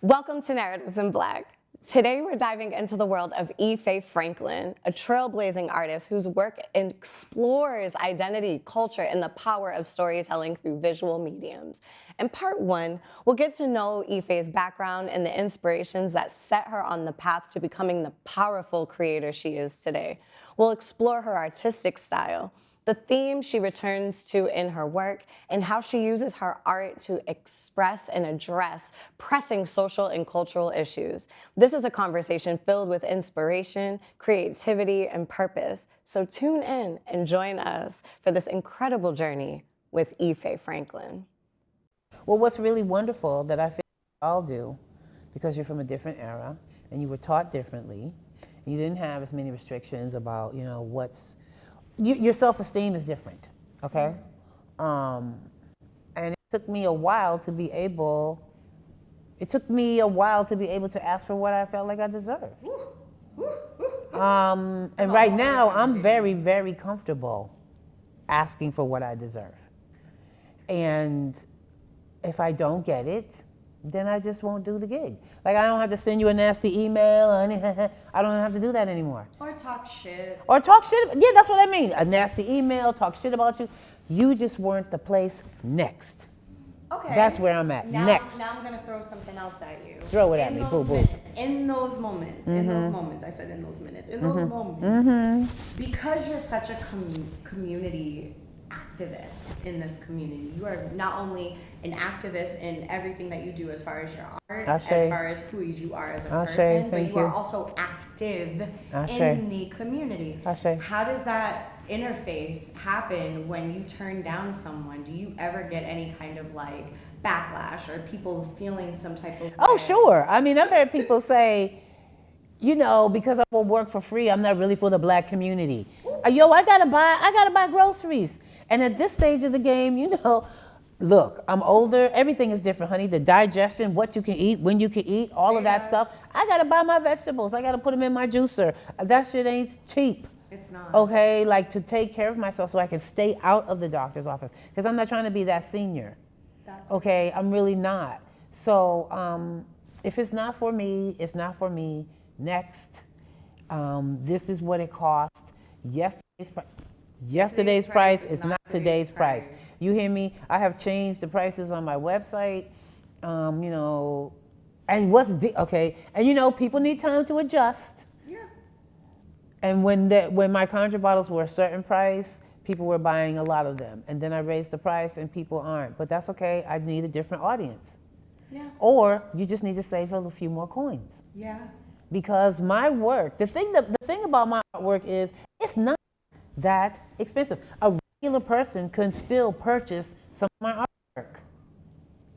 Welcome to Narratives in Black. Today we're diving into the world of Ife Franklin, a trailblazing artist whose work explores identity, culture, and the power of storytelling through visual mediums. In part one, we'll get to know Ife's background and the inspirations that set her on the path to becoming the powerful creator she is today. We'll explore her artistic style, the theme she returns to in her work, and how she uses her art to express and address pressing social and cultural issues. This is a conversation filled with inspiration, creativity, and purpose. So tune in and join us for this incredible journey with Ife Franklin. Well, what's really wonderful that I feel we all do, because you're from a different era and you were taught differently, and you didn't have as many restrictions about, your self-esteem is different, okay? And it took me a while to be able to ask for what I felt like I deserved. And right now, I'm very, very comfortable asking for what I deserve. And if I don't get it, then I just won't do the gig. Like, I don't have to send you a nasty email. I don't have to do that anymore. Or talk shit. Yeah, that's what I mean. A nasty email, talk shit about you. You just weren't the place next. Okay. That's where I'm at. Next. Now I'm going to throw something else at you. Throw it at me. Boo, boo. In those moments. I said in those minutes. In those moments. Mm-hmm. Because you're such a community activist in this community. You are not only an activist in everything that you do as far as your art, as far as who you are as a person, but you are also active in the community. How does that interface happen when you turn down someone? Do you ever get any kind of like backlash or people feeling some type of Oh, sure. I mean, I've heard people say, because I will work for free, I'm not really for the black community. Yo, I gotta buy groceries. And at this stage of the game, look, I'm older, everything is different, honey. The digestion, what you can eat, when you can eat, all of that stuff. I gotta buy my vegetables. I gotta put them in my juicer. That shit ain't cheap. It's not. Okay, like to take care of myself so I can stay out of the doctor's office. Because I'm not trying to be that senior. Okay, I'm really not. So if it's not for me, it's not for me. Next, this is what it cost. Yesterday's price is not today's price. You hear me? I have changed the prices on my website. And people need time to adjust. Yeah. And when my conjure bottles were a certain price, people were buying a lot of them. And then I raised the price and people aren't. But that's okay. I need a different audience. Yeah. Or you just need to save a few more coins. Yeah. Because my work, the thing about my artwork is it's not that expensive. A regular person can still purchase some of my artwork,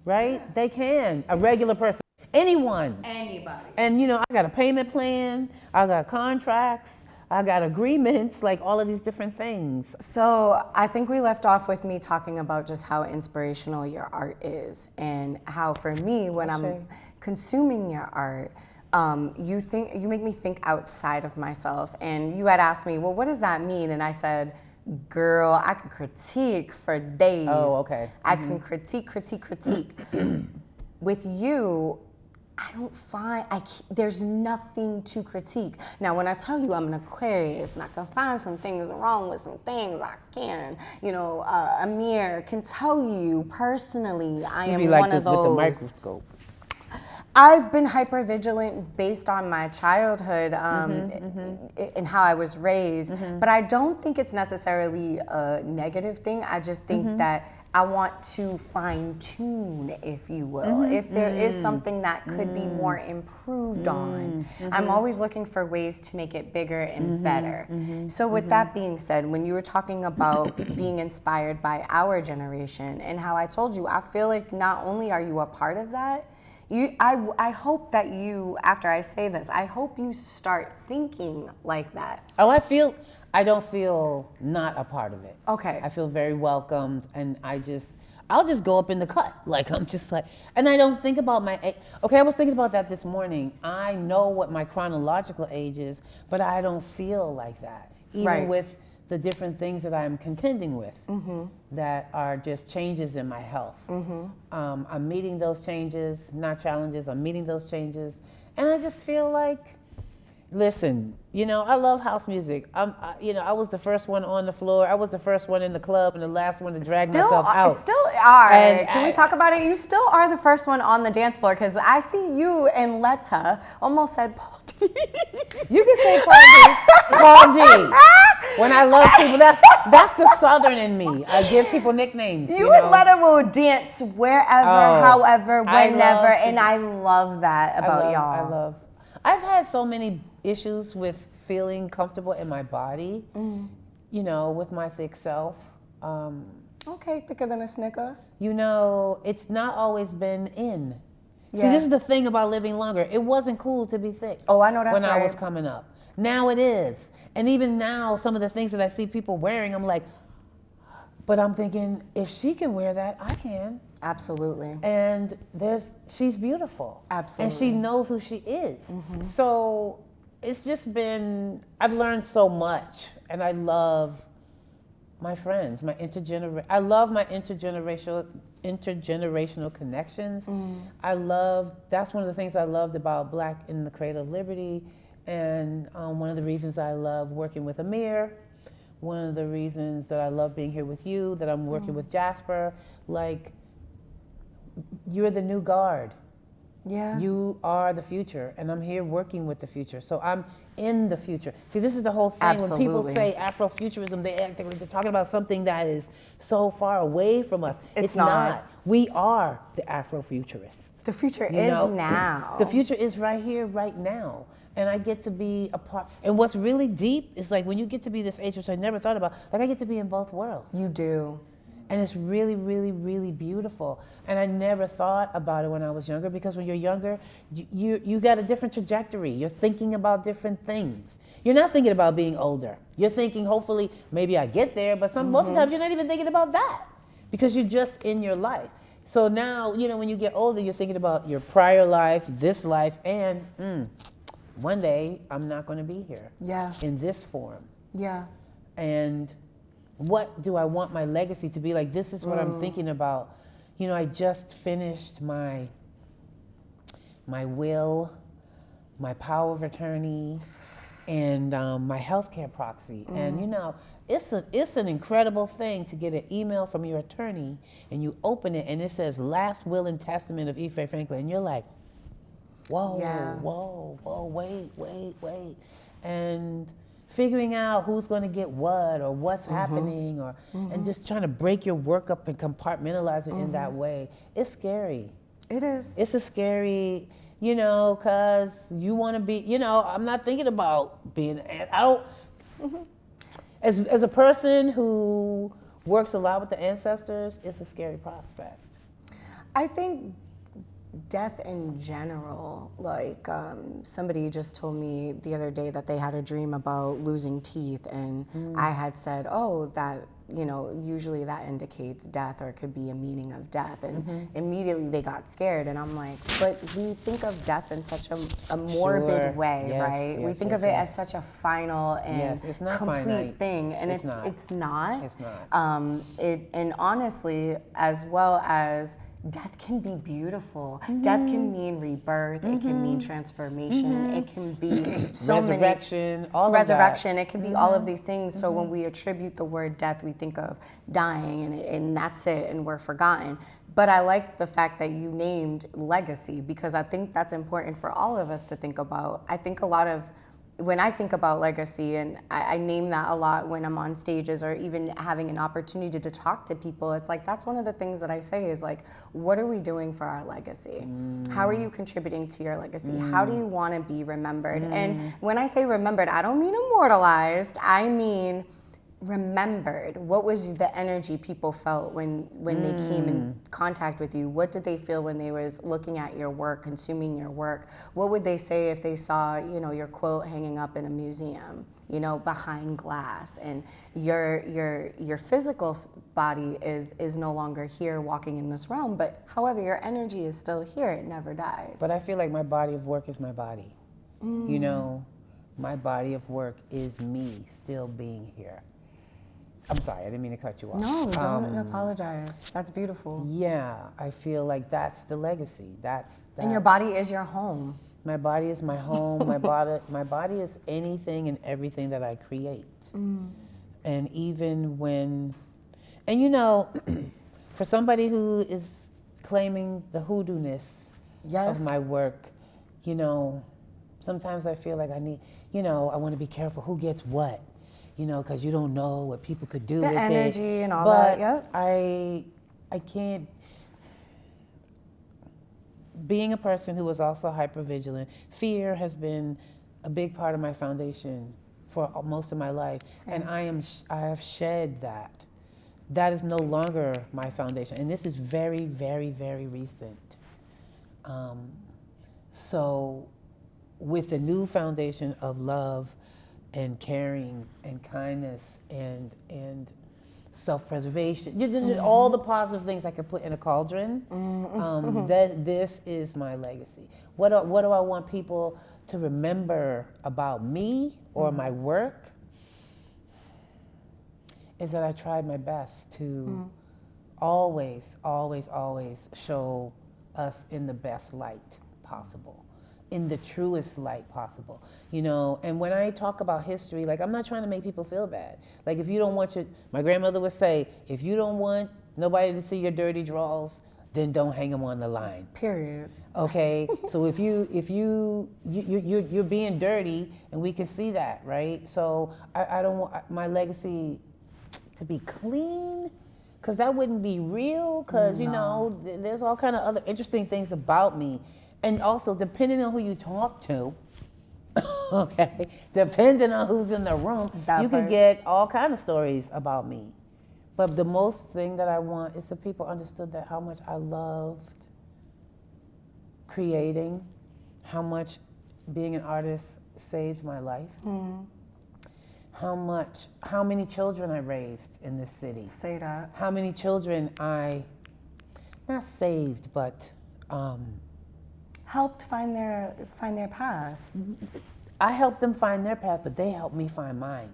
right? Yeah. They can. A regular person, anybody. And I got a payment plan, I got contracts, I got agreements, like all of these different things. So I think we left off with me talking about just how inspirational your art is, and how for me, when I'm consuming your art, you make me think outside of myself. And you had asked me, well, what does that mean? And I said, girl, I could critique for days. Oh, okay. I can critique. With you, there's nothing to critique. Now, when I tell you I'm an Aquarius and I can find some things wrong with some things, I can. Amir can tell you personally, I am one of those. With the microscope. I've been hypervigilant based on my childhood and how I was raised, but I don't think it's necessarily a negative thing. I just think that I want to fine tune, if you will. If there is something that could be more improved on, I'm always looking for ways to make it bigger and better. So with that being said, when you were talking about being inspired by our generation and how I told you, I feel like not only are you a part of that, I hope that you, after I say this, I hope you start thinking like that. Oh, I don't feel not a part of it. Okay. I feel very welcomed, and I'll just go up in the cut. Like, I'm just like, and I don't think about I was thinking about that this morning. I know what my chronological age is, but I don't feel like that. Even with the different things that I'm contending with that are just changes in my health. I'm meeting those changes, not challenges, I'm meeting those changes. And I just feel like, listen, you know, I love house music. I was the first one on the floor. I was the first one in the club and the last one to drag myself out. Still are. And Can we talk about it? You still are the first one on the dance floor because I see you and Letta almost said Paul D. You can say Paul D. Paul D. When I love people, that's the Southern in me. I give people nicknames. You and Letta will dance wherever, however, whenever, and I love that about y'all. I've had so many issues with feeling comfortable in my body, you know, with my thick self. Okay, thicker than a Snicker. You know, it's not always been in. Yeah. See, this is the thing about living longer. It wasn't cool to be thick. Oh, I know that's when right. I was coming up. Now it is. And even now, some of the things that I see people wearing, I'm like, but I'm thinking, if she can wear that, I can. Absolutely. And she's beautiful. Absolutely. And she knows who she is. So it's just been, I've learned so much, and I love my friends, I love my intergenerational connections. That's one of the things I loved about Black in the Cradle of Liberty, and one of the reasons I love working with Amir, one of the reasons that I love being here with you, that I'm working with Jasper, like, you're the new guard. Yeah. You are the future, and I'm here working with the future. So I'm in the future. See, this is the whole thing. Absolutely. When people say Afrofuturism, they act like they're talking about something that is so far away from us. It's not. We are the Afrofuturists. The future is now. The future is right here, right now. And I get to be a part. And what's really deep is like when you get to be this age, which I never thought about, like I get to be in both worlds. You do. And it's really, really, really beautiful. And I never thought about it when I was younger, because when you're younger, you got a different trajectory. You're thinking about different things. You're not thinking about being older. You're thinking, hopefully, maybe I get there, but most of the times you're not even thinking about that, because you're just in your life. So now, you know, when you get older, you're thinking about your prior life, this life, and one day I'm not going to be here. Yeah. In this form. Yeah. And what do I want my legacy to be? Like, this is what I'm thinking about. You know, I just finished my will, my power of attorney, and my healthcare proxy. And you know, it's an incredible thing to get an email from your attorney and you open it and it says last will and testament of Ife Franklin, and you're like, whoa, wait. And figuring out who's going to get what or what's happening, or and just trying to break your work up and compartmentalize it in that way. It's scary. It is. It's a scary, you know, because you want to be, you know, I'm not thinking about being, as a person who works a lot with the ancestors, it's a scary prospect. I think death in general, like somebody just told me the other day that they had a dream about losing teeth, and I had said, oh, that, you know, usually that indicates death, or it could be a meaning of death, and immediately they got scared, and I'm like, but we think of death in such a morbid way, right? We think of it as such a final and it's not complete finite. thing, and It's not. It's not. It's not. And honestly, as well as death can be beautiful. Death can mean rebirth. It can mean transformation. It can be so resurrection, many all resurrection. of that. It can be all of these things. So when we attribute the word death, we think of dying, and that's it, and we're forgotten. But I like the fact that you named legacy, because I think that's important for all of us to think about. I think when I think about legacy, and I name that a lot when I'm on stages or even having an opportunity to talk to people, it's like, that's one of the things that I say is like, what are we doing for our legacy? How are you contributing to your legacy? How do you want to be remembered? And when I say remembered, I don't mean immortalized, I mean remembered. What was the energy people felt when they came in contact with you? What did they feel when they was looking at your work, consuming your work? What would they say if they saw, you know, your quote hanging up in a museum, you know, behind glass, and your physical body is no longer here walking in this realm, but however your energy is still here, it never dies. But I feel like my body of work is my body. You know, my body of work is me still being here. I'm sorry, I didn't mean to cut you off. No, don't apologize. That's beautiful. Yeah, I feel like that's the legacy. That's and your body is your home. My body is my home. my body is anything and everything that I create. And even when, and you know, for somebody who is claiming the hoodoo-ness of my work, you know, sometimes I feel like I need, you know, I want to be careful who gets what, you know, because you don't know what people could do with it. The energy and all but that, yep. I can't, being a person who was also hypervigilant, fear has been a big part of my foundation for most of my life. Same. And I have shed that. That is no longer my foundation. And this is very, very, very recent. So with the new foundation of love and caring and kindness and self-preservation, all the positive things I could put in a cauldron, this is my legacy. What do I want people to remember about me or my work? Is that I tried my best to always, always, always show us in the best light possible, in the truest light possible, you know. And when I talk about history, like, I'm not trying to make people feel bad. Like, if you don't want my grandmother would say, if you don't want nobody to see your dirty drawers, then don't hang them on the line. Period. Okay, so if you're being dirty, and we can see that, right? So I don't want my legacy to be clean, because that wouldn't be real. Because you know, there's all kind of other interesting things about me. And also, depending on who you talk to, okay, depending on who's in the room, you could get all kind of stories about me. But the most thing that I want is that people understood that how much I loved creating, how much being an artist saved my life, how many children I raised in this city. Say that. How many children I, not saved, but helped find their path. I helped them find their path, but they helped me find mine.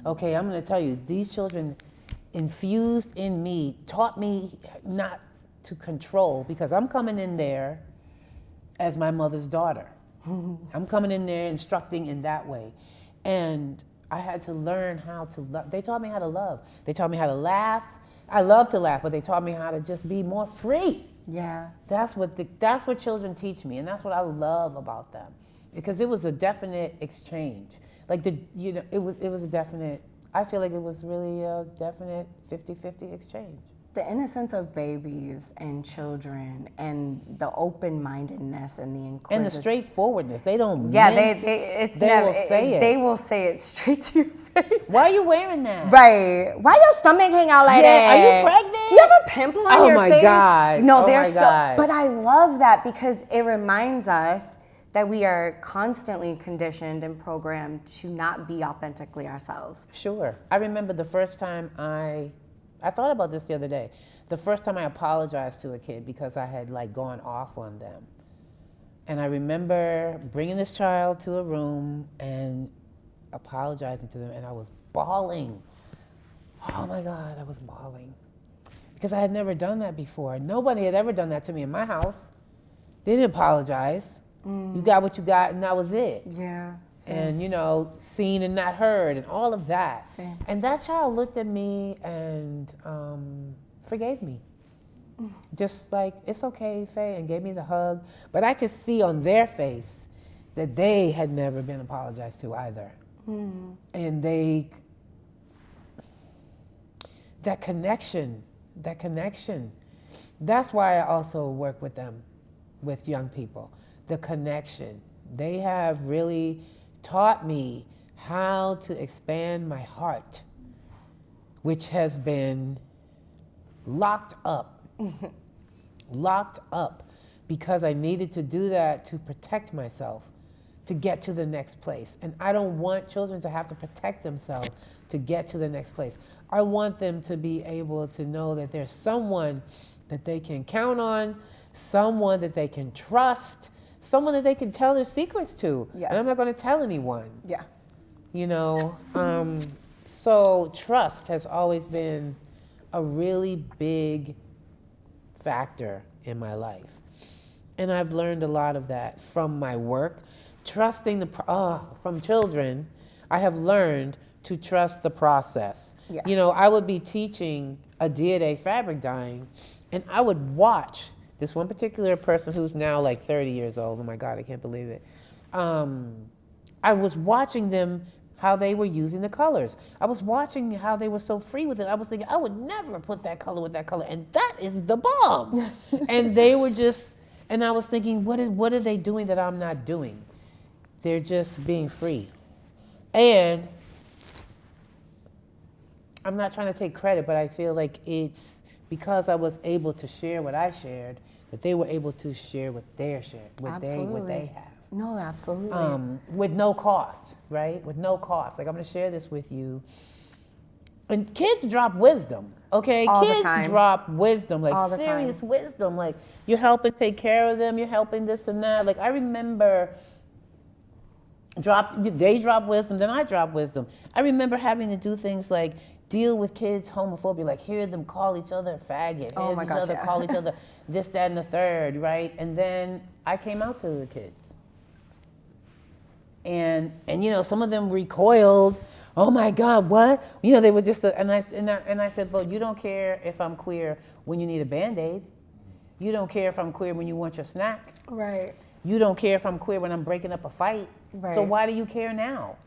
Okay, I'm going to tell you, these children infused in me, taught me not to control, because I'm coming in there as my mother's daughter. I'm coming in there instructing in that way. And I had to learn how to love. They taught me how to love. They taught me how to laugh. I love to laugh, but they taught me how to just be more free. Yeah. That's what children teach me, and that's what I love about them, because it was a definite exchange. Like it was a definite. I feel like it was really a definite 50-50 exchange. The innocence of babies and children, and the open-mindedness and the inquisitive. And the straightforwardness. They don't. Yeah, mince. They will say it straight to your face. Why are you wearing that? Right. Why your stomach hang out like that? Are you pregnant? Do you have a pimple on your face? Oh my God. No, they're so. But I love that, because it reminds us that we are constantly conditioned and programmed to not be authentically ourselves. Sure. I remember the first time I thought about this the other day. The first time I apologized to a kid because I had like gone off on them. And I remember bringing this child to a room and apologizing to them, and I was bawling. Oh my God, I was bawling. Because I had never done that before. Nobody had ever done that to me in my house. They didn't apologize. You got what you got, and that was it. Yeah. Same. And, you know, seen and not heard, and all of that. Same. And that child looked at me and forgave me. Just like, it's okay, Faye, and gave me the hug. But I could see on their face that they had never been apologized to either. And that connection, that's why I also work with them, with young people. The connection. They have really taught me how to expand my heart, which has been locked up because I needed to do that to protect myself, to get to the next place. And I don't want children to have to protect themselves to get to the next place. I want them to be able to know that there's someone that they can count on, someone that they can trust, someone that they can tell their secrets to. Yeah. And I'm not going to tell anyone. Yeah. You know, So trust has always been a really big factor in my life. And I've learned a lot of that from my work. Trusting from children, I have learned to trust the process. Yeah. You know, I would be teaching a day fabric dyeing, and I would watch this one particular person who's now like 30 years old. Oh my God, I can't believe it. I was watching them, how they were using the colors. I was watching how they were so free with it. I was thinking, I would never put that color with that color, and that is the bomb. And they were just, and I was thinking, what are they doing that I'm not doing? They're just being free. And I'm not trying to take credit, but I feel like it's because I was able to share what I shared, that they were able to share what they shared, what they have. No, absolutely. With no cost, right? With no cost. Like, I'm going to share this with you. And kids drop wisdom, okay? All the Kids time. drop wisdom, like All the serious time. wisdom. Like, you're helping take care of them, you're helping this and that. Like, I remember they drop wisdom, then I drop wisdom. I remember having to do things like deal with kids' homophobia, like hear them call each other faggot, Oh my each gosh, other yeah. call each other this, that, and the third, right? And then I came out to the kids. And you know, some of them recoiled. Oh my God, what? You know, they were just, and I said, well, you don't care if I'm queer when you need a Band-Aid. You don't care if I'm queer when you want your snack. Right. You don't care if I'm queer when I'm breaking up a fight. Right. So why do you care now?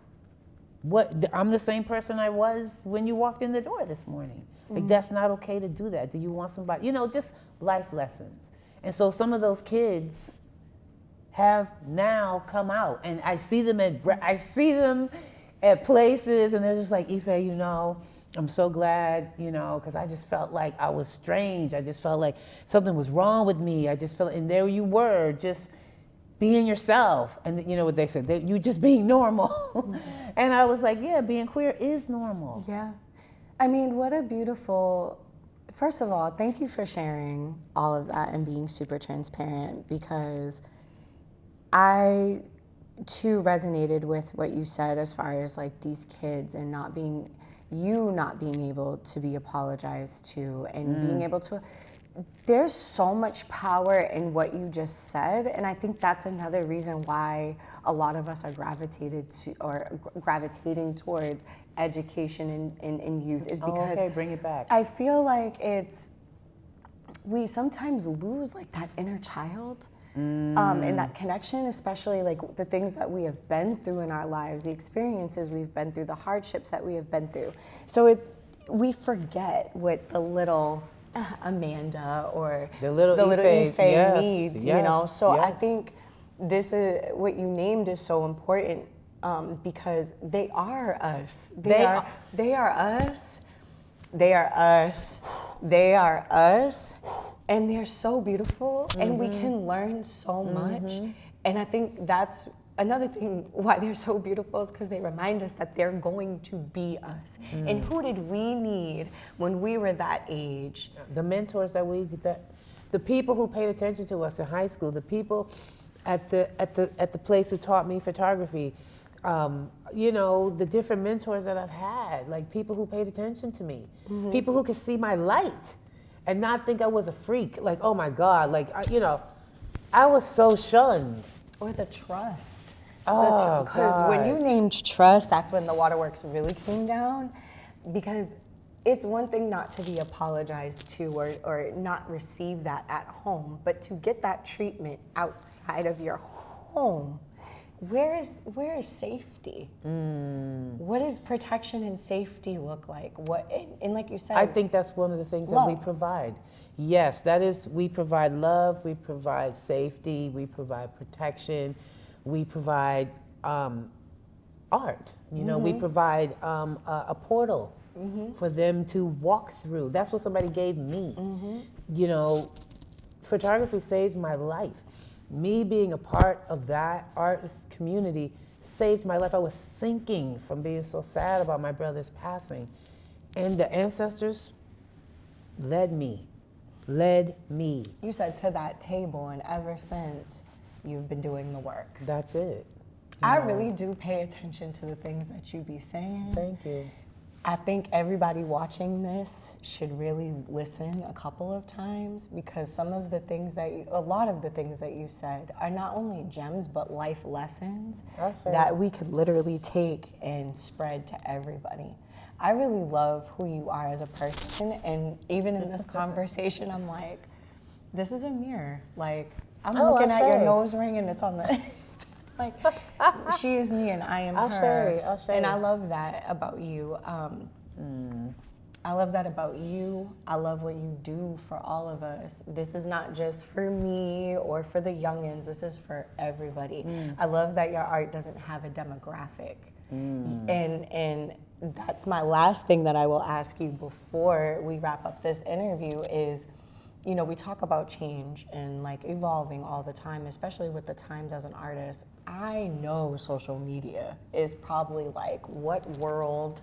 I'm the same person I was when you walked in the door this morning. Like, that's not okay to do that. Do you want somebody, you know, just life lessons. And so some of those kids have now come out, and I see them at places, and they're just like, Ife, you know, I'm so glad, you know, because I just felt like I was strange. I just felt like something was wrong with me. I just felt, and there you were, just being yourself. And you know what they said, you just being normal. And I was like, yeah, being queer is normal. Yeah. I mean, what a beautiful, first of all, thank you for sharing all of that and being super transparent, because I too resonated with what you said as far as like these kids and not being able to be apologized to, and being able to, there's so much power in what you just said. And I think that's another reason why a lot of us are gravitating towards education in youth, is because okay, bring it back. I feel like we sometimes lose like that inner child. And that connection, especially like the things that we have been through in our lives, the experiences we've been through, the hardships that we have been through. So we forget what the little Amanda or the little Ife yes, needs, yes, you know? So yes. I think this is what you named is so important, because they are us. They are us. They are us. They are us. And they're so beautiful, and we can learn so much. And I think that's another thing why they're so beautiful, is because they remind us that they're going to be us. And who did we need when we were that age? The mentors the people who paid attention to us in high school, the people at the place who taught me photography, you know, the different mentors that I've had, like people who paid attention to me, people who could see my light and not think I was a freak. Like, oh my God, like, you know, I was so shunned. Or the trust. Oh, because when you named trust, that's when the waterworks really came down. Because it's one thing not to be apologized to or not receive that at home, but to get that treatment outside of your home. Where is safety? What does protection and safety look like? And like you said, I think that's one of the things that we provide. Yes, we provide love, we provide safety, we provide protection, we provide art. You know, we provide a portal for them to walk through. That's what somebody gave me. You know, photography saved my life. Me being a part of that artist community saved my life. I was sinking from being so sad about my brother's passing. And the ancestors led me. You said to that table, and ever since, you've been doing the work. That's it. I really do pay attention to the things that you be saying. Thank you. I think everybody watching this should really listen a couple of times, because a lot of the things that you said are not only gems, but life lessons that we could literally take and spread to everybody. I really love who you are as a person, and even in this conversation, I'm like, this is a mirror. Like, I'm looking at your nose ring and it's on the, like, she is me and I am her. And I love that about you. I love that about you. I love what you do for all of us. This is not just for me or for the youngins. This is for everybody. I love that your art doesn't have a demographic. And that's my last thing that I will ask you before we wrap up this interview is, you know, we talk about change and like evolving all the time, especially with the times as an artist. I know social media is probably like, what world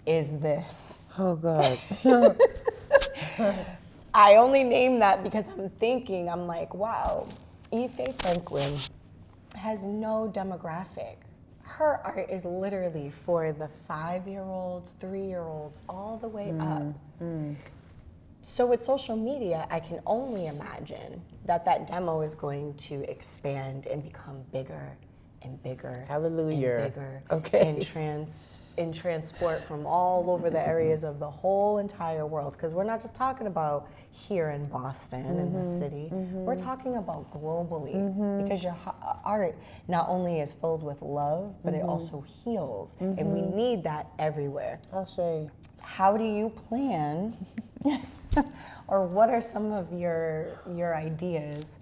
is this? Oh God. I only name that because I'm like, wow, Ife Franklin has no demographic. Her art is literally for the 5-year-olds, 3-year-olds, all the way up. So with social media, I can only imagine that demo is going to expand and become bigger and bigger. Hallelujah. And bigger. Okay. And transport from all over the areas of the whole entire world. Because we're not just talking about here in Boston, in the city. We're talking about globally. Because your art not only is filled with love, but it also heals. And we need that everywhere. I'll show you. How do you plan, or what are some of your ideas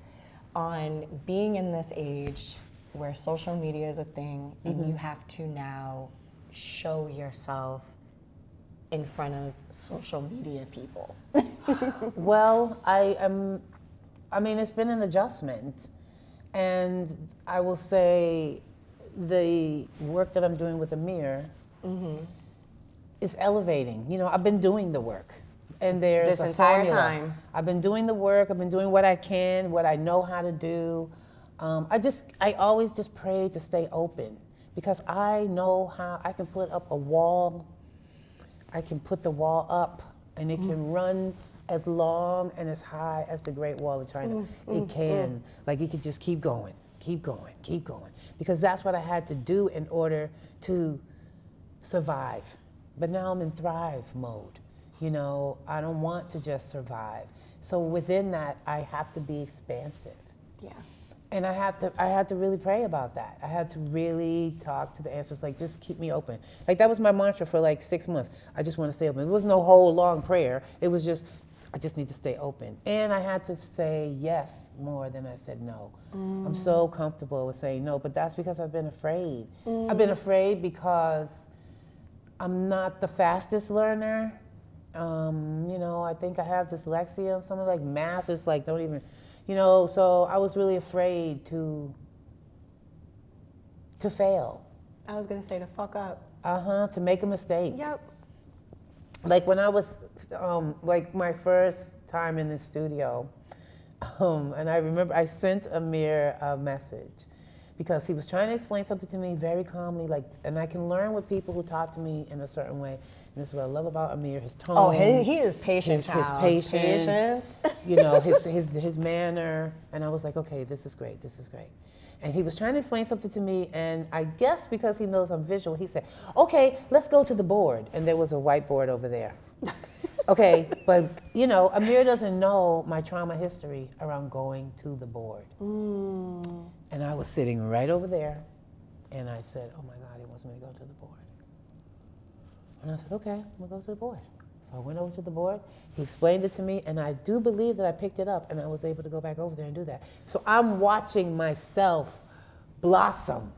on being in this age where social media is a thing and you have to now show yourself in front of social media people? Well, I mean, it's been an adjustment. And I will say the work that I'm doing with Amir is elevating. You know, I've been doing the work. And there's this entire time. I've been doing the work. I've been doing what I can, what I know how to do. I always just pray to stay open, because I know how I can put up a wall. I can put the wall up, and it can run as long and as high as the Great Wall of China. It can. Like, it could just keep going, keep going, keep going. Because that's what I had to do in order to survive. But now I'm in thrive mode. You know, I don't want to just survive. So within that, I have to be expansive. Yeah. And I had to really pray about that. I had to really talk to the ancestors, like, just keep me open. Like, that was my mantra for like 6 months. I just want to stay open. It was no whole long prayer. It was just, I just need to stay open. And I had to say yes more than I said no. I'm so comfortable with saying no, but that's because I've been afraid. I've been afraid because I'm not the fastest learner. You know, I think I have dyslexia and something, like math is like, don't even, you know, so I was really afraid to fail. I was gonna say to fuck up. To make a mistake. Yep. Like when I was, like my first time in the studio, and I remember I sent Amir a message because he was trying to explain something to me very calmly, like, and I can learn with people who talk to me in a certain way. And this is what I love about Amir, his tone. Oh, he is patient, his patience, you know, his manner. And I was like, okay, this is great, this is great. And he was trying to explain something to me, and I guess because he knows I'm visual, he said, okay, let's go to the board. And there was a whiteboard over there. Okay, but you know, Amir doesn't know my trauma history around going to the board. And I was sitting right over there, and I said, oh my God, he wants me to go to the board. And I said, okay, I'm gonna go to the board. So I went over to the board, he explained it to me, and I do believe that I picked it up, and I was able to go back over there and do that. So I'm watching myself blossom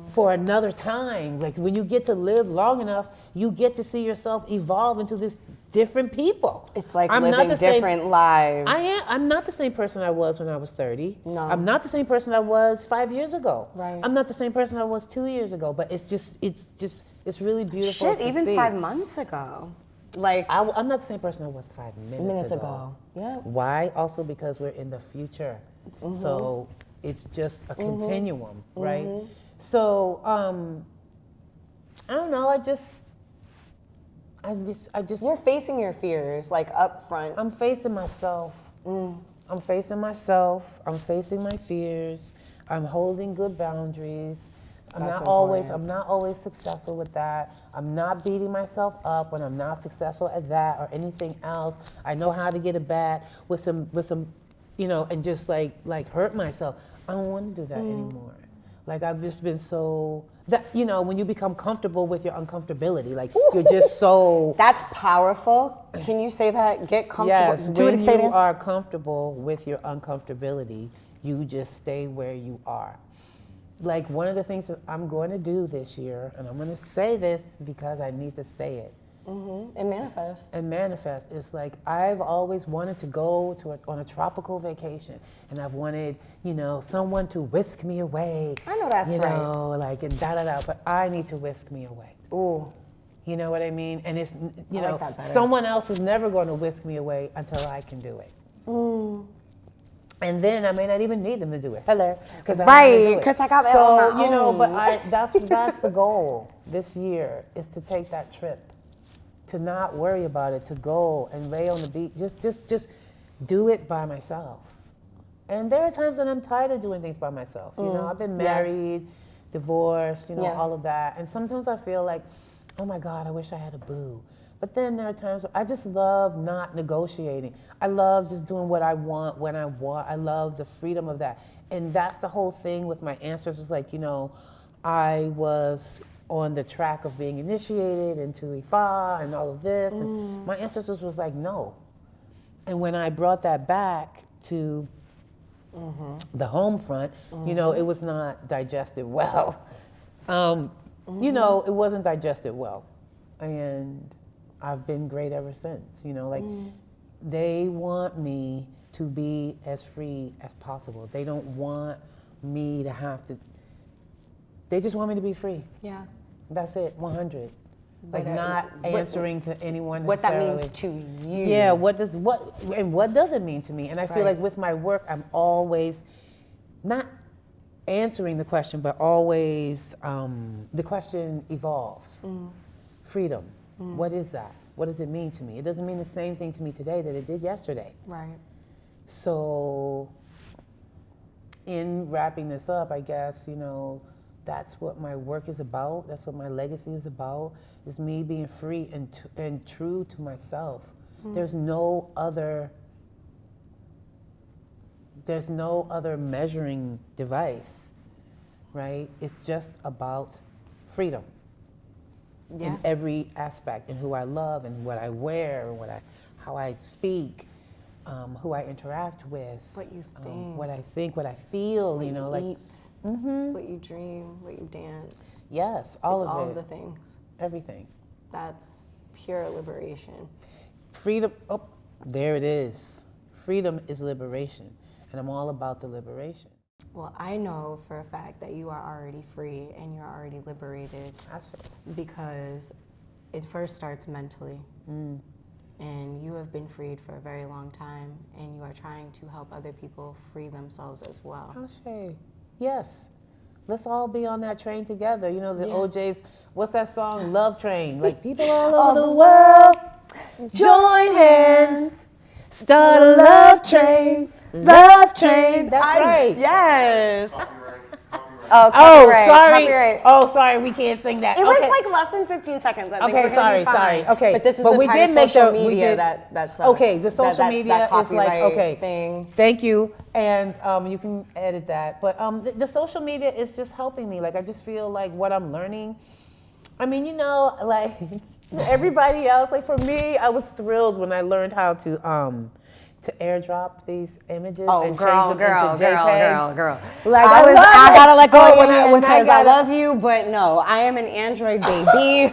for another time. Like, when you get to live long enough, you get to see yourself evolve into this different people. It's like living different lives. I'm not the same person I was when I was 30. No. I'm not the same person I was 5 years ago. Right. I'm not the same person I was 2 years ago, but it's really beautiful. Shit, to even see. 5 months ago. Like, I'm not the same person I was 5 minutes ago. Yeah. Why? Also because we're in the future. So it's just a continuum, right? So, I don't know, I just. You're facing your fears, like up front. I'm facing myself. I'm facing myself. I'm facing my fears. I'm holding good boundaries. I'm not always successful with that. I'm not beating myself up when I'm not successful at that or anything else. I know how to get it back with some, and just like hurt myself. I don't want to do that anymore. Like I've just been so that when you become comfortable with your uncomfortability, like you're just so. That's powerful. Can you say that? Get comfortable. Yes, when you are comfortable with your uncomfortability, you just stay where you are. Like one of the things that I'm going to do this year, and I'm going to say this because I need to say it. And manifest. And manifest is like I've always wanted to go on a tropical vacation, and I've wanted someone to whisk me away. I know that's right. Like and but I need to whisk me away. Ooh. You know what I mean? And it's like that better. Someone else is never going to whisk me away until I can do it. And then I may not even need them to do it. Hello. Because I got that on my own. But that's the goal this year, is to take that trip, to not worry about it, to go and lay on the beach, just do it by myself. And there are times when I'm tired of doing things by myself. I've been married, divorced, all of that. And sometimes I feel like, oh my God, I wish I had a boo. But then there are times where I just love not negotiating. I love just doing what I want when I want. I love the freedom of that. And that's the whole thing with my ancestors. Like, I was on the track of being initiated into Ife and all of this. And my ancestors was like, no. And when I brought that back to the home front, it was not digested well. It wasn't digested well. And I've been great ever since, they want me to be as free as possible. They don't want me to have to, they just want me to be free. Yeah. That's it, 100. Like not answering to anyone what that necessarily. means to you. Yeah, what does it mean to me? And I feel like with my work, I'm always not answering the question, but always the question evolves. Freedom. What is that? What does it mean to me? It doesn't mean the same thing to me today that it did yesterday. Right. So in wrapping this up, I guess, that's what my work is about. That's what my legacy is about, is me being free and true to myself. There's no other measuring device, right? It's just about freedom. In every aspect, in who I love and what I wear and how I speak, who I interact with, what you think, what I think, what I feel, what you like eat, what you dream, what you dance. Yes, It's all of the things. Everything. That's pure liberation. Freedom. Oh, there it is. Freedom is liberation, and I'm all about the liberation. Well, I know for a fact that you are already free and you're already liberated. Because it first starts mentally. And you have been freed for a very long time, and you are trying to help other people free themselves as well. Ashe. Yes. Let's all be on that train together. The OJ's, what's that song? Love Train. Like people all over the world, join hands, start a love train. Love train. That's right. Yes. Copyright. Sorry. Copyright. Oh, sorry. We can't sing that. It was like less than 15 seconds. I think Okay, sorry. Okay, but this is the we part did of make social media that sucks. Okay, the social media is like okay. Thing. Thank you, and you can edit that. But the social media is just helping me. Like I just feel like what I'm learning. I mean, like everybody else. Like for me, I was thrilled when I learned how to airdrop these images and change them into JPEGs. Girl. Like I gotta let go because I love you, but no, I am an Android baby.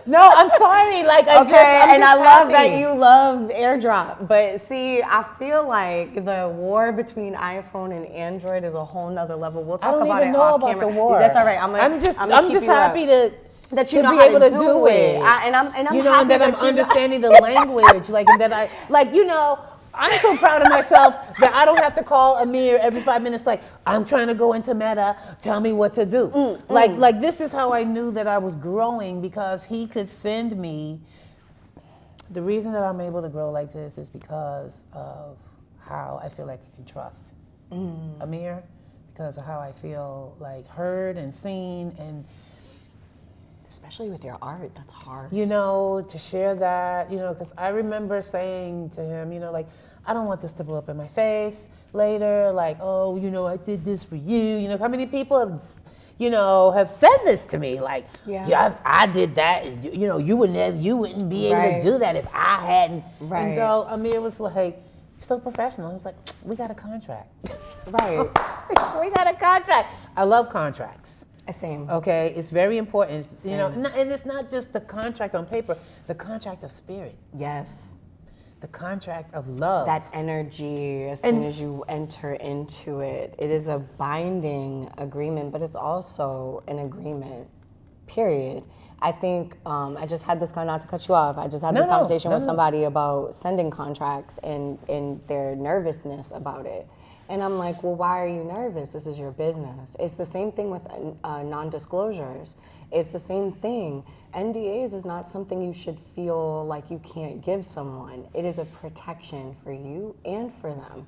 No, I'm sorry. Like I love that you love AirDrop, but see, I feel like the war between iPhone and Android is a whole nother level. We'll talk about it off camera. I don't even know about the war. That's all right. I'm just happy that you know be how able to do it. I'm happy that I'm understanding the language, like, and that I'm so proud of myself that I don't have to call Amir every 5 minutes, like, I'm trying to go into Meta, tell me what to do. Like this is how I knew that I was growing, because he could send me The reason that I'm able to grow like this is because of how I feel like I can trust Amir, because of how I feel like heard and seen, and especially with your art, that's hard. you know, to share that, you know, because I remember saying to him, you know, like, I don't want this to blow up in my face later, like, oh, you know, I did this for you. You know, how many people have, you know, have said this to me, like, yeah, I did that, and, you know, you wouldn't be able to do that if I hadn't. Right. And so Amir was like, you're so professional. He's like, we got a contract. Right. We got a contract. I love contracts. Same. Okay, it's very important. Same. You know, and it's not just the contract on paper, the contract of spirit. Yes. The contract of love. That energy, as soon as you enter into it, it is a binding agreement, but it's also an agreement, period. I think I just had this, not to cut you off, I just had this conversation with somebody about sending contracts and their nervousness about it. And I'm like, well, why are you nervous? This is your business. It's the same thing with non-disclosures. It's the same thing. NDAs is not something you should feel like you can't give someone. It is a protection for you and for them.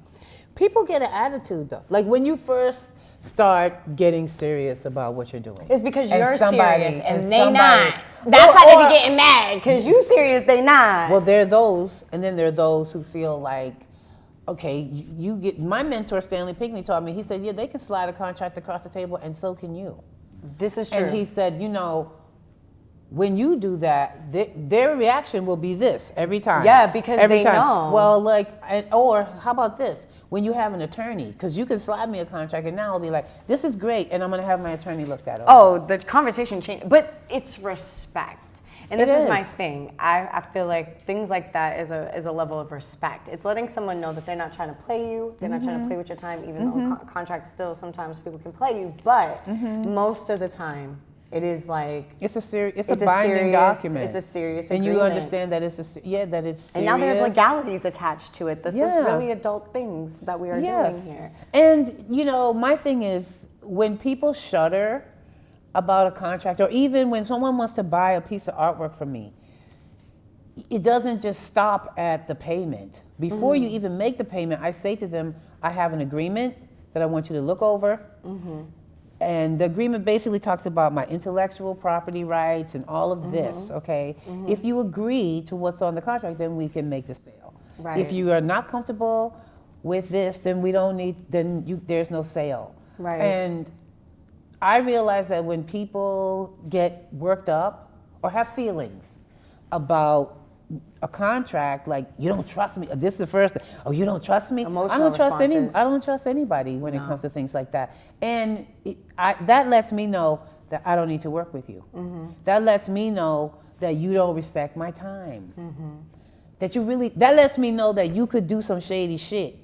People get an attitude though. Like when you first start getting serious about what you're doing. It's because you're serious and they not. That's how they be getting mad, because you serious, they not. Well, there are those, and then there are those who feel like, okay, you get, my mentor Stanley Pinckney taught me, he said, yeah, they can slide a contract across the table and so can you. This is true. And he said, you know, when you do that, their reaction will be this every time. Yeah, because every time. Know. Well, like, or how about this? When you have an attorney, because you can slide me a contract and now I'll be like, this is great, and I'm going to have my attorney look that over. Oh, the conversation changed, but it's respect. And this is my thing. I feel like things like that is a level of respect. It's letting someone know that they're not trying to play you, they're not trying to play with your time, even though contracts still sometimes people can play you, but most of the time, it is like it's a binding document. It's a serious and agreement. You understand that it's that it's serious. And now there's legalities attached to it. This is really adult things that we are doing here. And you know, my thing is when people shudder about a contract, or even when someone wants to buy a piece of artwork from me, it doesn't just stop at the payment. Before you even make the payment, I say to them, I have an agreement that I want you to look over. And the agreement basically talks about my intellectual property rights and all of this, okay? If you agree to what's on the contract, then we can make the sale. Right. If you are not comfortable with this, then we don't need, there's no sale. Right. And I realize that when people get worked up or have feelings about a contract, like, you don't trust me. This is the first thing. Oh, you don't trust me? I don't trust anybody when it comes to things like that. And that lets me know that I don't need to work with you. That lets me know that you don't respect my time. That lets me know that you could do some shady shit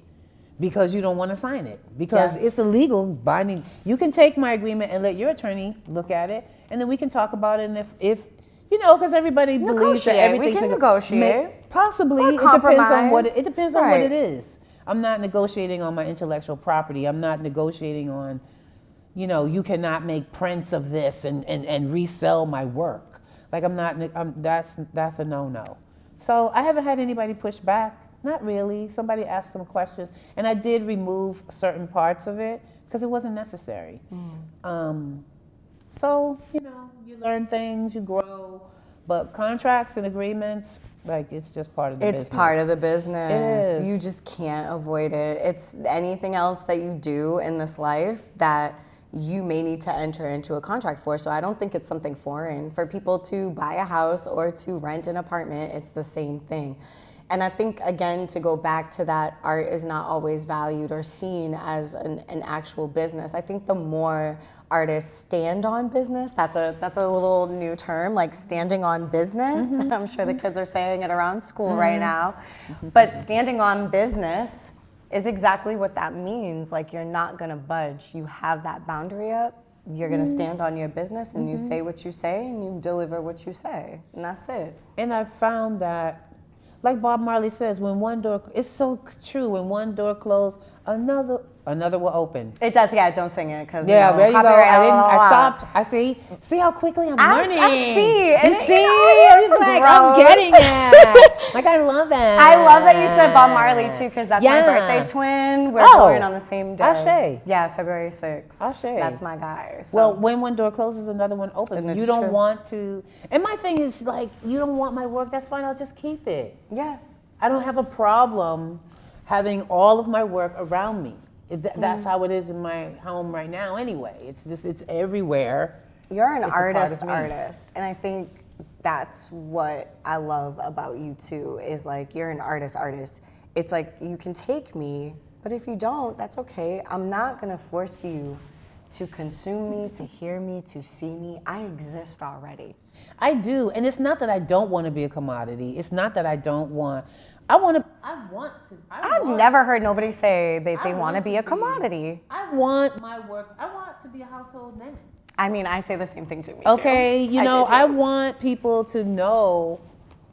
because you don't want to sign it. Because it's illegal binding. You can take my agreement and let your attorney look at it, and then we can talk about it. And if you know, because everybody believes that everything. We can negotiate. Possibly. It depends on what it depends on what it is. I'm not negotiating on my intellectual property. I'm not negotiating on, you know, you cannot make prints of this and resell my work. Like that's a no-no. So I haven't had anybody push back. Not really. Somebody asked some questions, and I did remove certain parts of it because it wasn't necessary. So, you know, you learn things, you grow, but contracts and agreements, like, it's just part of the business. It's part of the business. It is. You just can't avoid it. It's anything else that you do in this life that you may need to enter into a contract for. So I don't think it's something foreign. For people to buy a house or to rent an apartment, it's the same thing. And I think, again, to go back to that, art is not always valued or seen as an actual business. I think the more artists stand on business, that's a little new term, like standing on business. I'm sure the kids are saying it around school right now. But standing on business is exactly what that means. Like, you're not gonna budge. You have that boundary up. You're gonna stand on your business, and you say what you say, and you deliver what you say, and that's it. And I found that, like Bob Marley says, when one door, it's so true, when one door closed, another Another will open. It does, yeah. Don't sing it, because Yeah, there you go. I stopped. I see how quickly I'm learning. I see. You see? It's like, I'm gross. getting it. Like, I love it. I love that you said Bob Marley too, because that's my birthday twin. We're born on the same day. Ashe. Yeah, February 6th. Ashe. That's my guy. So. Well, when one door closes, another one opens. And You it's don't true. want to. And my thing is, like, you don't want my work. That's fine. I'll just keep it. Yeah. I don't have a problem having all of my work around me. That's how it is in my home right now anyway. It's everywhere. You're an It's a part artist, of me. and I think that's what I love about you too, is like, you're an artist. It's like, you can take me, but if you don't, that's okay. I'm not gonna force you to consume me, to hear me, to see me. I exist already. I do, and it's not that I don't want to be a commodity. It's not that I don't want. I want to. I've never heard nobody say they want to be a commodity. I want my work. I want to be a household name. I mean, I say the same thing to me Okay, too. you know, I do too. want people to know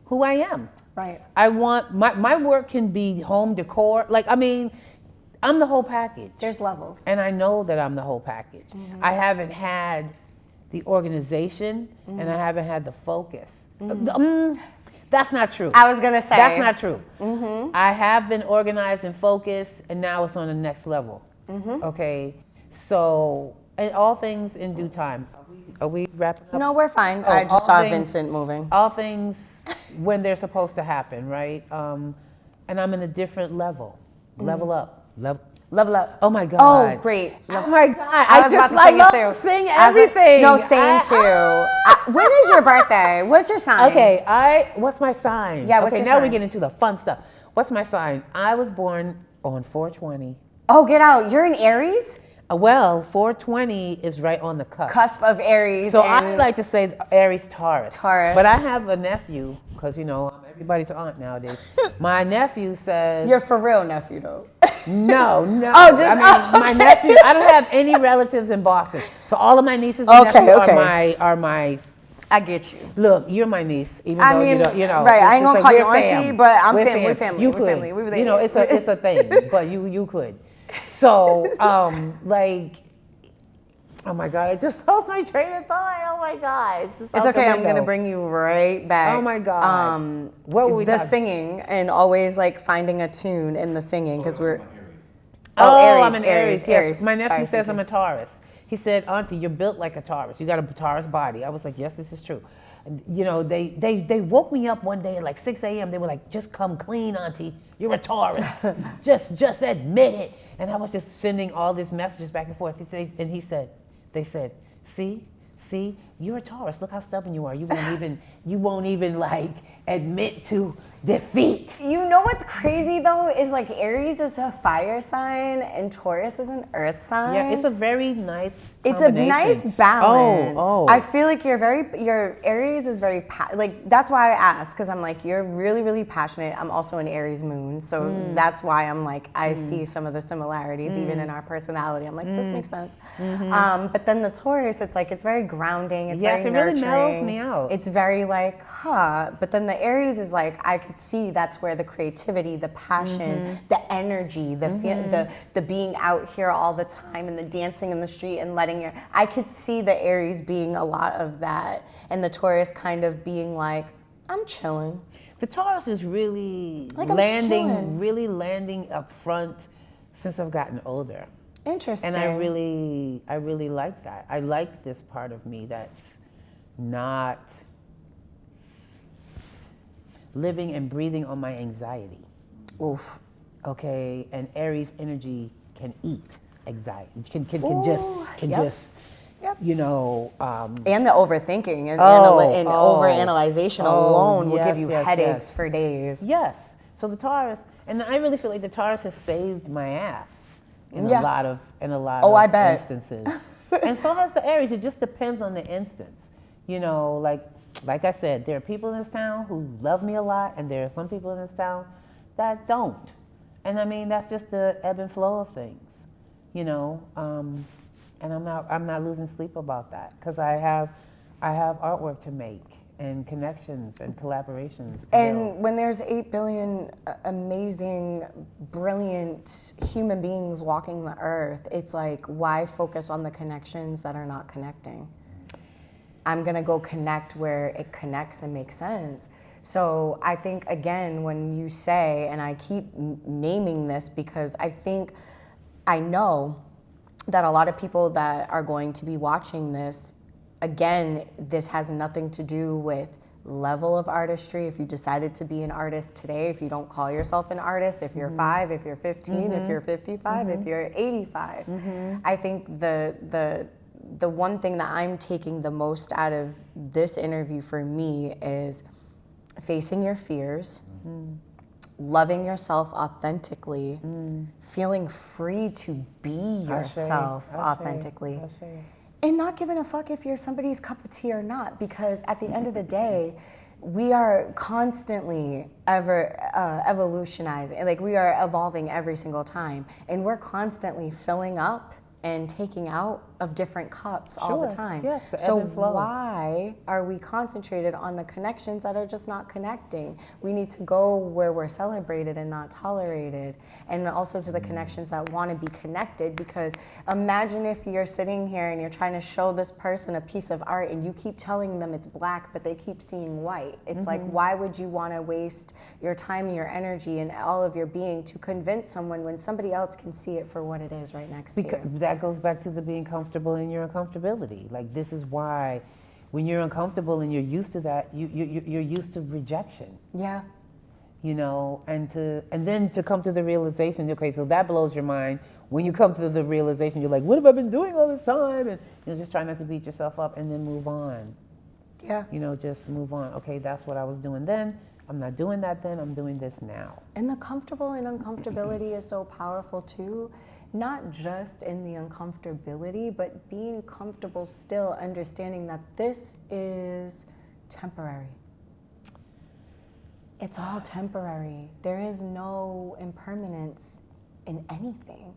who I am. Right. I want my work can be home decor. Like, I mean, I'm the whole package. There's levels. And I know that I'm the whole package. I haven't had the organization and I haven't had the focus. That's not true. I was gonna say. That's not true. I have been organized and focused, and now it's on the next level. Okay, so, and all things in due time. Are we wrapping up? No, we're fine. Oh, I all just saw things- Vincent moving. All things when they're supposed to happen, right? And I'm in a different level. Level up. Level up. Oh my God. Oh, great. Oh my God. I was about to sing love it too. Sing everything. No, same too. When is your birthday? What's your sign? Okay, what's my sign? Yeah, what's okay, your now we sign? get into the fun stuff. What's my sign? I was born on 4/20. Oh, get out. You're an Aries? Well, 4/20 is right on the cusp. Cusp of Aries. So and I like to say Aries Taurus. Taurus. But I have a nephew, because, you know, I'm everybody's aunt nowadays. My nephew says... You're for real nephew though. No. Oh, just- I mean, my nephew, I don't have any relatives in Boston. So all of my nieces and Okay, nephews okay. are my... I get you. Look, you're my niece, even I though mean, you know. right, I ain't it's gonna just call you we're auntie, fam. but I'm We're fam. We're family. You We're could. family. We're You know, it's a thing, but you could. So, like, oh my God, I just lost my train of thought. Oh my God. It's okay. I'm gonna bring you right back. Oh my God. What were we the talking? singing, and always like finding a tune in the singing, because we're. Oh, Aries, I'm an Aries. Yes. Aries. My nephew Sorry, says thank I'm a Taurus. He said, Auntie, you're built like a Taurus. You got a Taurus body. I was like, yes, this is true. And, you know, they woke me up one day at like 6 a.m. They were like, just come clean, Auntie. You're a Taurus. just admit it. And I was just sending all these messages back and forth. They said, see, you're a Taurus. Look how stubborn you are. You won't even like admit to defeat. You know what's crazy though is like Aries is a fire sign and Taurus is an earth sign. Yeah, it's a very nice It's a nice balance. Oh. I feel like your Aries is very, like, that's why I asked, because I'm like, you're really, really passionate. I'm also an Aries moon. So that's why I'm like, I see some of the similarities even in our personality. I'm like, this makes sense. But then the Taurus, it's like, it's very grounding. It's very it nurturing. really mellows me out. It's very like, But then the Aries is like, I could see that's where the creativity, the passion, the energy, the being out here all the time and the dancing in the street and letting I could see the Aries being a lot of that, and the Taurus kind of being like, I'm chilling. The Taurus is really Like, I'm just chilling. landing up front since I've gotten older. Interesting. And I really like that. I like this part of me that's not living and breathing on my anxiety. Oof. Okay, and Aries energy can eat anxiety. Can Yep. just, you know. And the overthinking and Oh, overanalyzation alone will give you yes, headaches yes. for days. Yes. So the Taurus, and I really feel like the Taurus has saved my ass in Yeah. a lot of I bet. instances. And so has the Aries. It just depends on the instance. You know, like I said, there are people in this town who love me a lot, and there are some people in this town that don't. And I mean, that's just the ebb and flow of things. You know, and I'm not losing sleep about that, because I have artwork to make, and connections and collaborations. And when there's 8 billion amazing, brilliant human beings walking the earth, it's like, why focus on the connections that are not connecting? I'm gonna go connect where it connects and makes sense. So I think, again, when you say, and I keep naming this because I know that a lot of people that are going to be watching this, again, this has nothing to do with level of artistry. If you decided to be an artist today, if you don't call yourself an artist, if you're 5, if you're 15, if you're 55, if you're 85, I think the one thing that I'm taking the most out of this interview for me is facing your fears, loving yourself authentically, feeling free to be yourself authentically, and not giving a fuck if you're somebody's cup of tea or not, because at the end of the day, we are constantly evolutionizing, like we are evolving every single time, and we're constantly filling up and taking out of different cups all the time. Yes, the so ebb and flow. Why are we concentrated on the connections that are just not connecting? We need to go where we're celebrated and not tolerated, and also to the connections that want to be connected, because imagine if you're sitting here and you're trying to show this person a piece of art and you keep telling them it's black, but they keep seeing white. It's like, why would you want to waste your time, your energy, and all of your being to convince someone when somebody else can see it for what it is right next to you? That goes back to the being comfortable in your uncomfortability. Like, this is why when you're uncomfortable and you're used to that, you're used to rejection. Yeah. You know, and then to come to the realization, okay, so that blows your mind. When you come to the realization, you're like, what have I been doing all this time? And just try not to beat yourself up, and then move on. Yeah. You know, just move on. Okay, that's what I was doing then. I'm not doing that then. I'm doing this now. And the comfortable and uncomfortability is so powerful too. Not just in the uncomfortability, but being comfortable still understanding that this is temporary. It's all temporary. There is no impermanence in anything.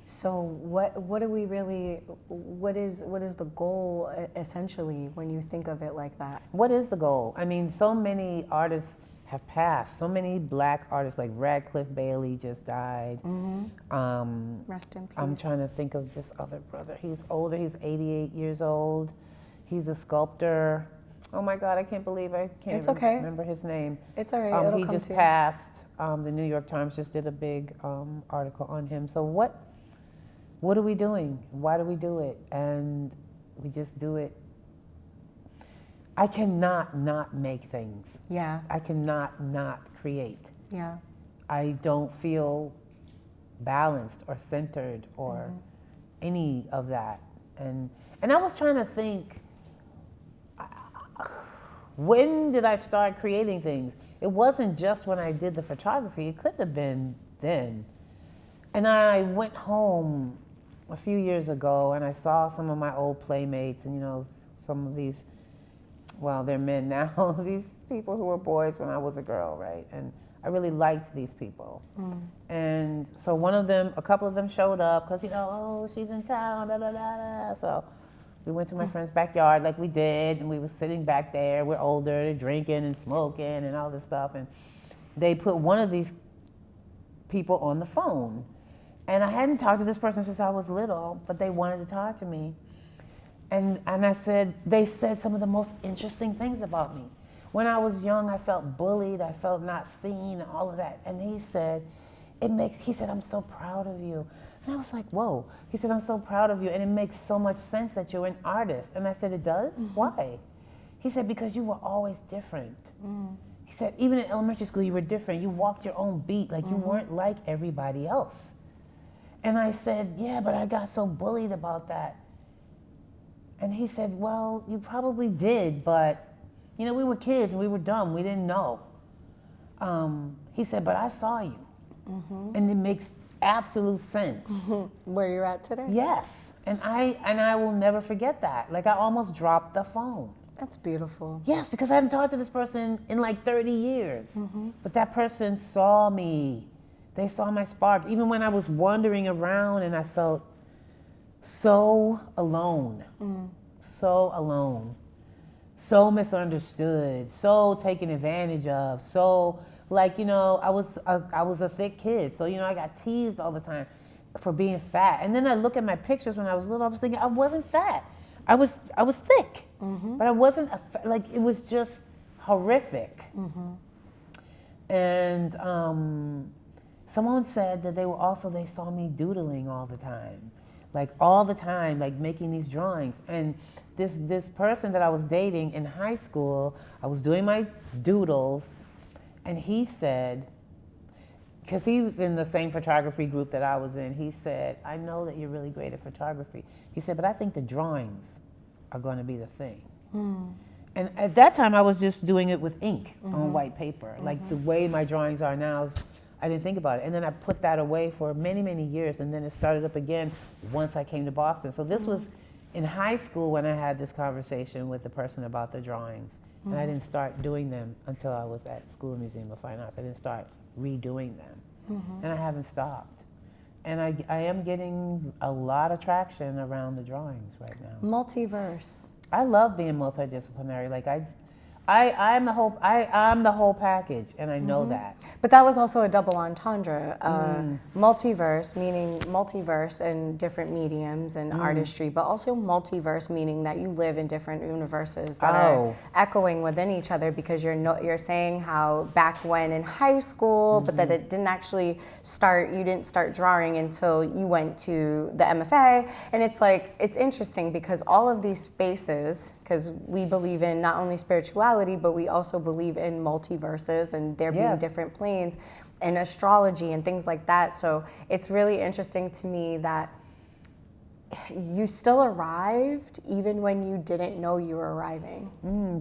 So what are we really, what is the goal essentially when you think of it like that? What is the goal? I mean, so many artists have passed. So many black artists, like Radcliffe Bailey just died. Rest in peace. I'm trying to think of this other brother. He's older, he's 88 years old. He's a sculptor. Oh my God, I can't believe I can't remember his name. It's all right, he just passed. The New York Times just did a big article on him. So what are we doing? Why do we do it? And we just do it. I cannot not make things. Yeah. I cannot not create. Yeah. I don't feel balanced or centered or any of that. And I was trying to think, when did I start creating things? It wasn't just when I did the photography. It could have been then. And I went home a few years ago and I saw some of my old playmates and, you know, some of these, well, they're men now, these people who were boys when I was a girl, right? And I really liked these people. And so a couple of them showed up because, you know, oh, she's in town, da, da, da, da. So we went to my friend's backyard like we did, and we were sitting back there. We're older, they're drinking and smoking and all this stuff. And they put one of these people on the phone. And I hadn't talked to this person since I was little, but they wanted to talk to me. And they said some of the most interesting things about me. When I was young, I felt bullied, I felt not seen, and all of that. And he said, I'm so proud of you. And I was like, whoa. He said, I'm so proud of you, and it makes so much sense that you're an artist. And I said, it does? Why? He said, because you were always different. He said, even in elementary school, you were different. You walked your own beat, like you weren't like everybody else. And I said, yeah, but I got so bullied about that. And he said, well, you probably did, but you know, we were kids and we were dumb. We didn't know. He said, but I saw you. And it makes absolute sense. Where you're at today? Yes. And I will never forget that. Like, I almost dropped the phone. That's beautiful. Yes, because I haven't talked to this person in like 30 years. But that person saw me. They saw my spark. Even when I was wandering around and I felt so alone. So alone. so misunderstood, so taken advantage of, so like, you know, I was a thick kid, so, you know, I got teased all the time for being fat. And then I look at my pictures when I was little, I was thinking I wasn't fat. I was thick, but I wasn't, like, it was just horrific. And someone said that they saw me doodling all the time. Like all the time, like making these drawings. And this person that I was dating in high school, I was doing my doodles, and he said, because he was in the same photography group that I was in, he said, I know that you're really great at photography. He said, but I think the drawings are going to be the thing. And at that time, I was just doing it with ink on white paper. Like the way my drawings are now, I didn't think about it. And then I put that away for many, many years, and then it started up again once I came to Boston. So this was in high school when I had this conversation with the person about the drawings. And I didn't start doing them until I was at School of Museum of Fine Arts. I didn't start redoing them. And I haven't stopped. And I am getting a lot of traction around the drawings right now. Multiverse. I love being multidisciplinary. Like I'm the whole package, and I know that. But that was also a double entendre. Multiverse, meaning multiverse in different mediums and artistry, but also multiverse, meaning that you live in different universes that are echoing within each other, because you're saying how back when in high school, but that it didn't actually start, you didn't start drawing until you went to the MFA. And it's like, it's interesting because all of these spaces, because we believe in not only spirituality, but we also believe in multiverses and there being different planes and astrology and things like that. So it's really interesting to me that you still arrived even when you didn't know you were arriving.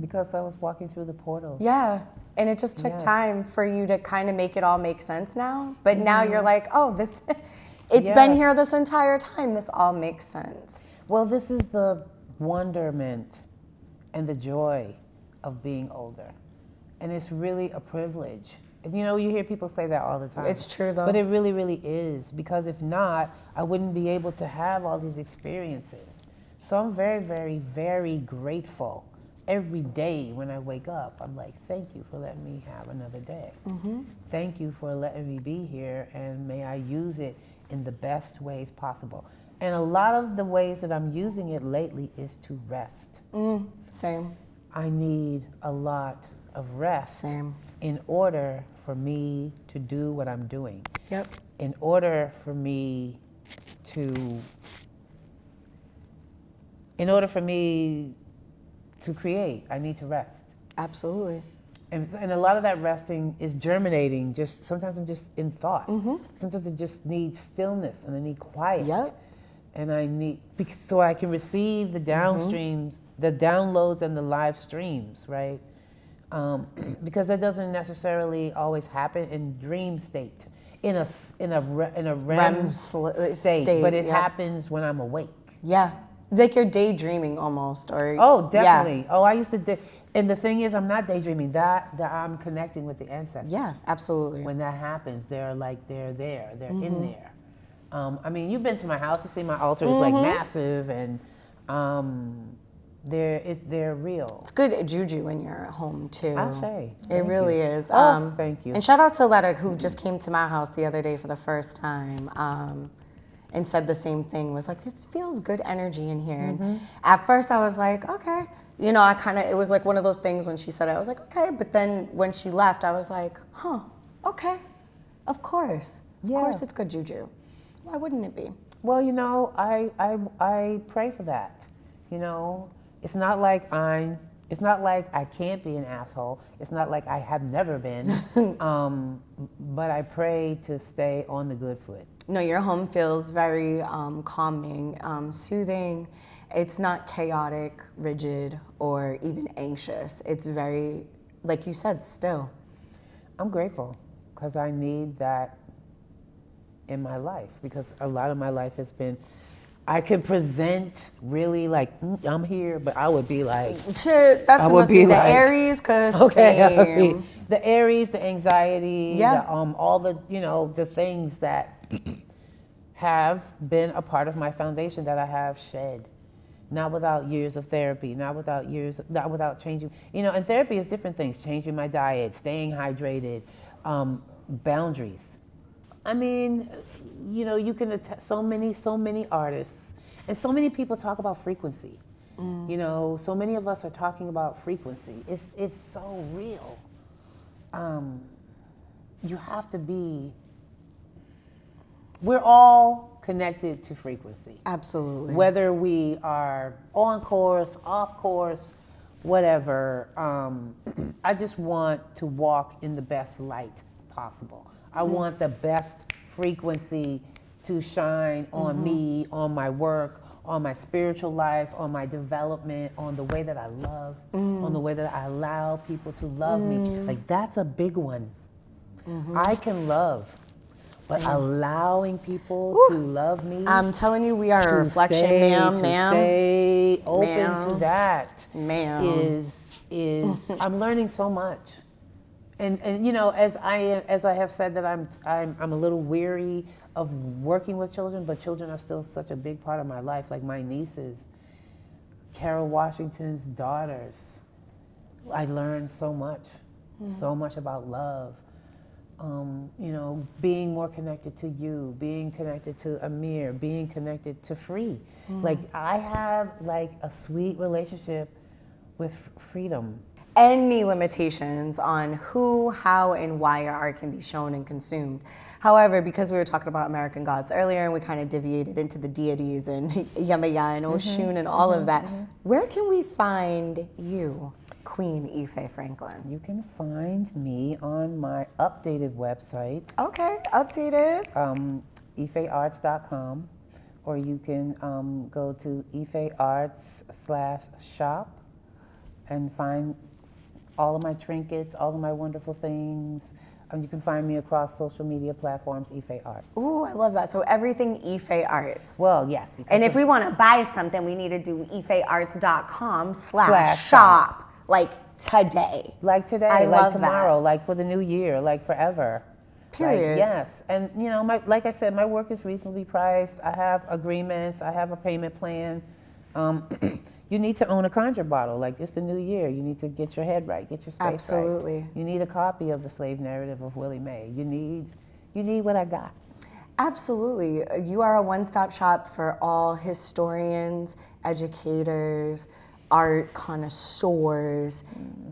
Because I was walking through the portal. Yeah. And it just took time for you to kind of make it all make sense now. But now you're like, oh, it's been here this entire time. This all makes sense. Well, this is the wonderment and the joy of being older. And it's really a privilege. You know, you hear people say that all the time. It's true, though. But it really, really is. Because if not, I wouldn't be able to have all these experiences. So I'm very, very, very grateful. Every day when I wake up, I'm like, thank you for letting me have another day. Thank you for letting me be here, and may I use it in the best ways possible. And a lot of the ways that I'm using it lately is to rest. Same. I need a lot of rest. Same. In order for me to do what I'm doing. Yep. In order for me to create, I need to rest. Absolutely. And a lot of that resting is germinating, sometimes I'm just in thought. Sometimes I just need stillness and I need quiet. Yep. And I need, so I can receive the downstreams, the downloads and the live streams, right? Because that doesn't necessarily always happen in dream state, in a REM state, but it happens when I'm awake. Yeah, like you're daydreaming almost, or definitely. I used to. And the thing is, I'm not daydreaming. That I'm connecting with the ancestors. Yeah, absolutely. When that happens, they're there, they're in there. I mean, you've been to my house. You see my altar is like massive, and they're real. It's good juju when you're at home too. I'll say. It really is. Thank you. And shout out to Letta, who just came to my house the other day for the first time, and said the same thing. Was like, it feels good energy in here. And at first I was like, okay. You know, it was like one of those things when she said it, I was like, okay. But then when she left, I was like, huh, okay. Of course. Of course it's good juju. Why wouldn't it be? Well, you know, I pray for that. You know, it's not like I can't be an asshole. It's not like I have never been. But I pray to stay on the good foot. No, your home feels very calming, soothing. It's not chaotic, rigid, or even anxious. It's very, like you said, still. I'm grateful because I need that in my life, because a lot of my life has been, I could present really like, I'm here, but I would be like, shit, that's must be the Aries, because the Aries, the anxiety, all the, you know, the things that have been a part of my foundation that I have shed. not without years of therapy, not without changing, and therapy is different things, changing my diet, staying hydrated, boundaries. I mean, you can attest so many artists, and so many people talk about frequency. So many of us are talking about frequency. It's so real. You have to be, we're all connected to frequency. Absolutely. Whether we are on course, off course, whatever. I just want to walk in the best light possible. I want the best frequency to shine on me, on my work, on my spiritual life, on my development, on the way that I love, on the way that I allow people to love me. Like, that's a big one. I can love, but allowing people to love me. I'm telling you, we are a reflection, ma'am. Stay open to that. Is I'm learning so much. And as I have said that I'm a little weary of working with children, but children are still such a big part of my life. Like my nieces, Carol Washington's daughters. I learned so much about love. Being more connected to you, being connected to Amir, being connected to Free. Like I have like a sweet relationship with freedom. Any limitations on who, how, and why your art can be shown and consumed. However, because we were talking about American gods earlier and we kind of deviated into the deities and Yemaya and Oshun and all of that, where can we find you, Queen Ife Franklin? You can find me on my updated website. Okay, updated. ifearts.com, or you can go to ifearts/shop and find all of my trinkets, all of my wonderful things. You can find me across social media platforms, Ife Arts. Ooh, I love that. So everything Ife Arts. Well, yes. And if we want to buy something, we need to do ifearts.com/shop. Like today. Like today, I like love tomorrow, that. like for the new year, like forever. Period. Like, yes. And like I said, my work is reasonably priced. I have agreements. I have a payment plan. You need to own a conjure bottle. Like, it's the new year. You need to get your head right, get your space Absolutely. right. You need a copy of The Slave Narrative of Willie Mae. You need what I got. Absolutely. You are a one-stop shop for all historians, educators, art connoisseurs,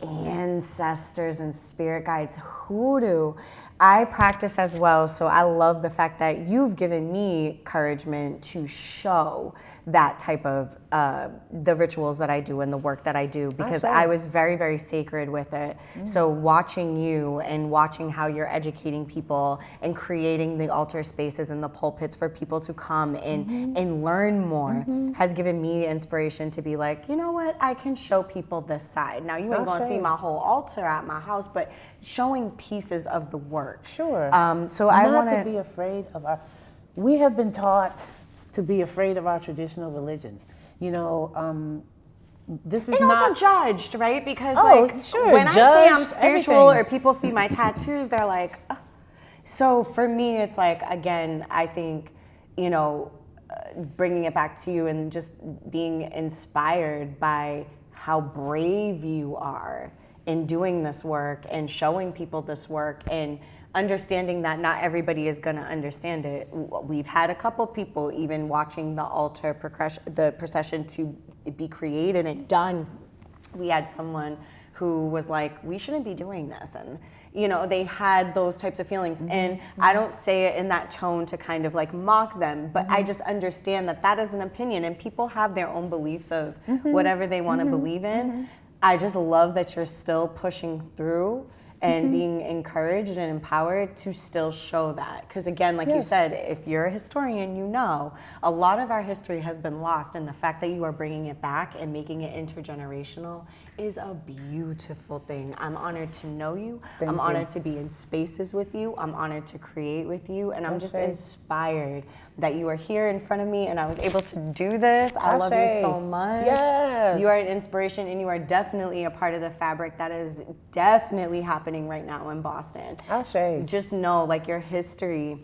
ancestors, and spirit guides, hoodoo. I practice as well, so I love the fact that you've given me encouragement to show that type of the rituals that I do and the work that I do, because I was very, very sacred with it. So watching you and watching how you're educating people and creating the altar spaces and the pulpits for people to come and learn more has given me the inspiration to be like, you know what, I can show people this side. Now, you ain't gonna see my whole altar at my house, but showing pieces of the work. Sure. So I want to be afraid of we have been taught to be afraid of our traditional religions. This is and not also judged, right? Because sure, when I say I'm judged, spiritual everything. or people see my tattoos, they're like, "Ugh." So for me, it's like, again, I think, bringing it back to you and just being inspired by how brave you are in doing this work and showing people this work and understanding that not everybody is going to understand it. We've had a couple people even watching the altar the procession to be created and done. We had someone who was like, we shouldn't be doing this. And, they had those types of feelings. And I don't say it in that tone to kind of like mock them, but I just understand that that is an opinion and people have their own beliefs of whatever they want to believe in. I just love that you're still pushing through and being encouraged and empowered to still show that. Because again, like you said, if you're a historian, a lot of our history has been lost, and the fact that you are bringing it back and making it intergenerational is a beautiful thing. I'm honored to know you. I'm honored to be in spaces with you. I'm honored to create with you, and I'm just inspired that you are here in front of me and I was able to do this. I love you so much. Yes. You are an inspiration, and you are definitely a part of the fabric that is definitely happening right now in Boston. Ashe. Just know, like, your history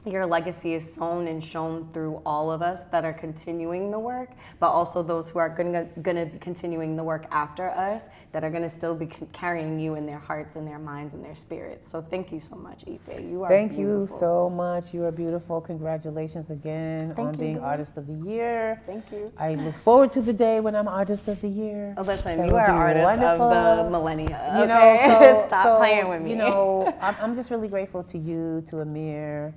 your legacy is sown and shown through all of us that are continuing the work, but also those who are gonna be continuing the work after us, that are gonna still be carrying you in their hearts and their minds and their spirits. So thank you so much, Ife. You are Thank beautiful. you so much. You are beautiful. Congratulations again on being Artist of the Year. Thank you. I look forward to the day when I'm Artist of the Year. Oh, listen, That you would are be artist wonderful. of the millennia. You Okay? know, Stop playing with me. You know, I'm just really grateful to you, to Amir,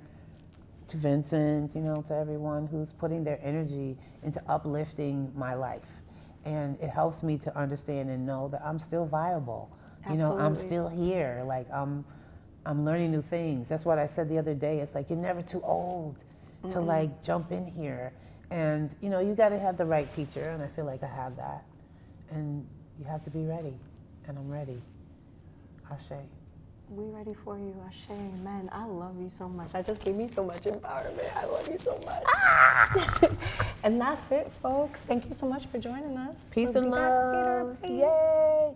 to Vincent, you know, to everyone who's putting their energy into uplifting my life. And it helps me to understand and know that I'm still viable. Absolutely. You know, I'm still here. Like, I'm learning new things. That's what I said the other day. It's like, you're never too old to like jump in here. And, you know, you got to have the right teacher. And I feel like I have that. And you have to be ready. And I'm ready. Ashe. We ready for you, Ashe. Man, I love you so much. I just gave me so much empowerment. I love you so much. And that's it, folks. Thank you so much for joining us. Peace We'll and be back later. love. Bye. Yay.